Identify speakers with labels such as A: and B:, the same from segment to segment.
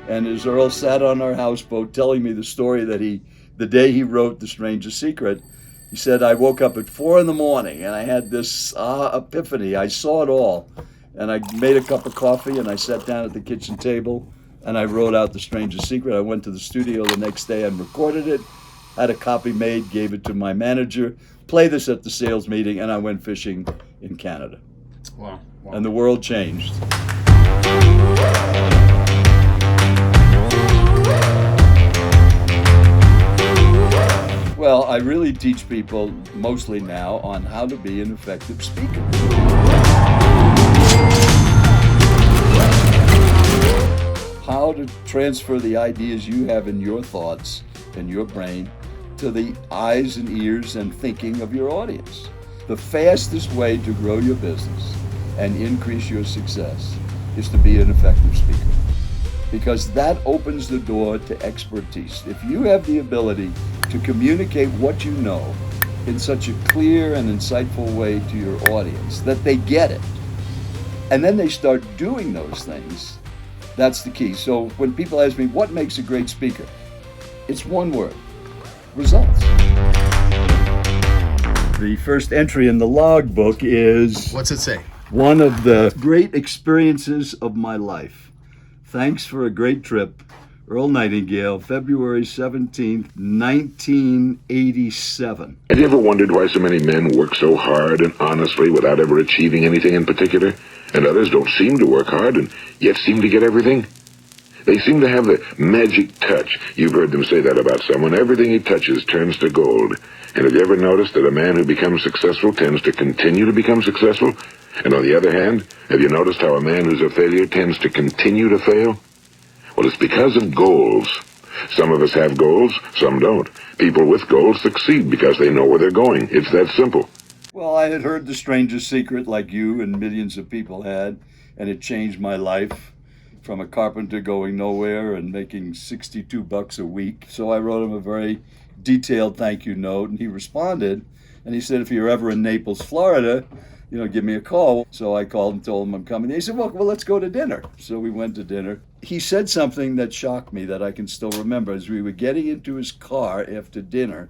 A: And as Earl sat on our houseboat telling me the story that the day he wrote The Strangest Secret, he said, I woke up at 4 in the morning and I had this epiphany. I saw it all. And I made a cup of coffee and I sat down at the kitchen table and I wrote out The Strangest Secret. I went to the studio the next day and recorded it, had a copy made, gave it to my manager, play this at the sales meeting, and I went fishing in Canada.
B: Wow.
A: And the world changed. Well, I really teach people mostly now on how to be an effective speaker. How to transfer the ideas you have in your thoughts and your brain to the eyes and ears and thinking of your audience. The fastest way to grow your business and increase your success is to be an effective speaker, because that opens the door to expertise. If you have the ability to communicate what you know in such a clear and insightful way to your audience that they get it, and then they start doing those things, that's the key. So when people ask me, what makes a great speaker? It's one word: results. The first entry in the logbook is...
B: What's it say?
A: One of the great experiences of my life. Thanks for a great trip. Earl Nightingale, February 17th, 1987.
C: Have you ever wondered why so many men work so hard and honestly without ever achieving anything in particular, and others don't seem to work hard and yet seem to get everything? They seem to have the magic touch. You've heard them say that about someone. Everything he touches turns to gold. And have you ever noticed that a man who becomes successful tends to continue to become successful? And on the other hand, have you noticed how a man who's a failure tends to continue to fail? Well, it's because of goals. Some of us have goals, some don't. People with goals succeed because they know where they're going. It's that simple.
A: Well, I had heard The Strangest Secret like you and millions of people had, and it changed my life from a carpenter going nowhere and making $62 a week. So I wrote him a very detailed thank you note, and he responded, and he said, if you're ever in Naples, Florida, give me a call. So I called and told him I'm coming. He said, well, let's go to dinner. So we went to dinner. He said something that shocked me that I can still remember. As we were getting into his car after dinner,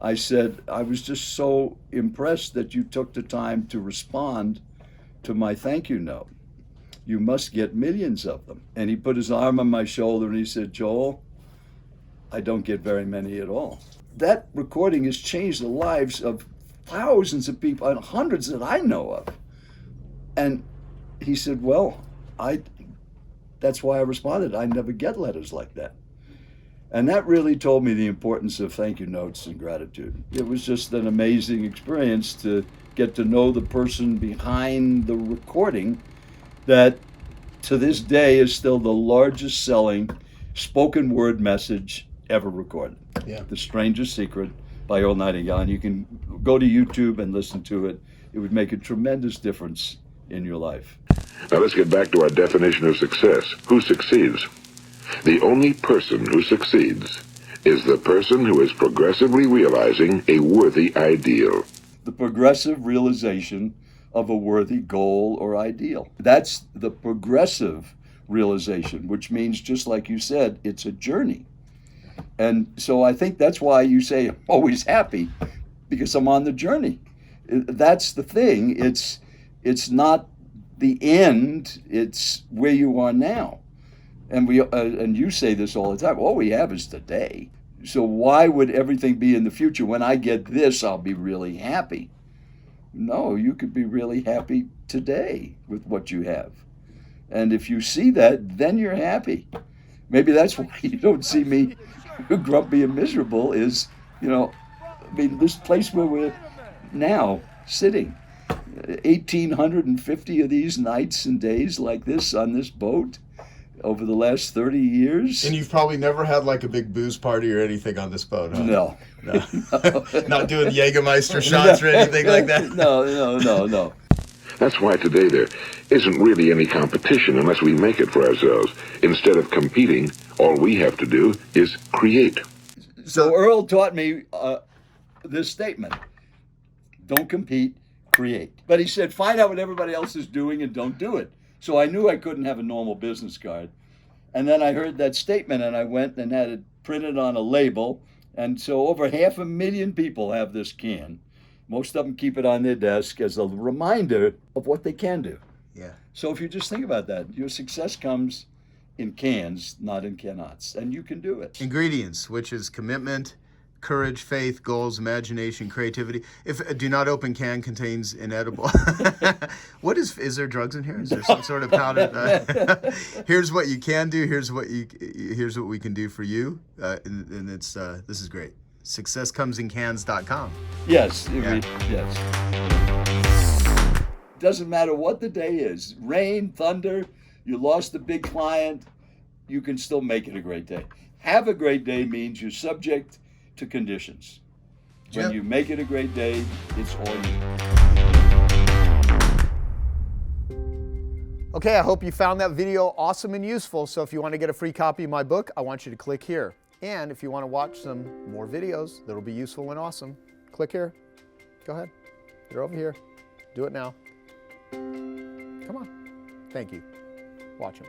A: I said, I was just so impressed that you took the time to respond to my thank you note. You must get millions of them. And he put his arm on my shoulder and he said, Joel, I don't get very many at all. That recording has changed the lives of thousands of people, and hundreds that I know of. And he said, well, that's why I responded. I never get letters like that. And that really told me the importance of thank you notes and gratitude. It was just an amazing experience to get to know the person behind the recording that to this day is still the largest selling spoken word message ever recorded.
B: Yeah.
A: The Strangest Secret by Earl Nightingale. And you can go to YouTube and listen to it. It would make a tremendous difference in your life.
C: Now let's get back to our definition of success. Who succeeds? The only person who succeeds is the person who is progressively realizing a worthy ideal.
A: The progressive realization of a worthy goal or ideal. That's the progressive realization, which means, just like you said, it's a journey. And so I think that's why you say I'm always happy, because I'm on the journey. That's the thing. It's not the end, it's where you are now. And and you say this all the time, all we have is today. So why would everything be in the future? When I get this, I'll be really happy. No, you could be really happy today with what you have. And if you see that, then you're happy. Maybe that's why you don't see me grumpy and miserable is, this place where we're now sitting, 1,850 of these nights and days like this on this boat over the last 30 years.
B: And you've probably never had like a big booze party or anything on this boat, huh?
A: No.
B: Not doing Jägermeister shots or anything like that?
A: No.
C: That's why today there isn't really any competition unless we make it for ourselves. Instead of competing, all we have to do is create.
A: So Earl taught me this statement: don't compete, create. But he said, find out what everybody else is doing and don't do it. So I knew I couldn't have a normal business card. And then I heard that statement and I went and had it printed on a label. And so over 500,000 people have this can. Most of them keep it on their desk as a reminder of what they can do.
B: Yeah.
A: So if you just think about that, your success comes in cans, not in cannots, and you can do it.
B: Ingredients, which is commitment, courage, faith, goals, imagination, creativity. If a do not open can contains inedible. What is there drugs in here? Is there some sort of powder? Here's what you can do. Here's what we can do for you. And it's this is great. SuccessComesInCans.com.
A: Yes,
B: Yeah.
A: yes. Doesn't matter what the day is, rain, thunder, you lost a big client, you can still make it a great day. Have a great day means you're subject to conditions. When
B: Yep.
A: you make it a great day, it's all you.
D: Okay, I hope you found that video awesome and useful. So if you want to get a free copy of my book, I want you to click here. And if you want to watch some more videos that'll be useful and awesome, click here. Go ahead. You're over here. Do it now. Come on. Thank you. Watch them.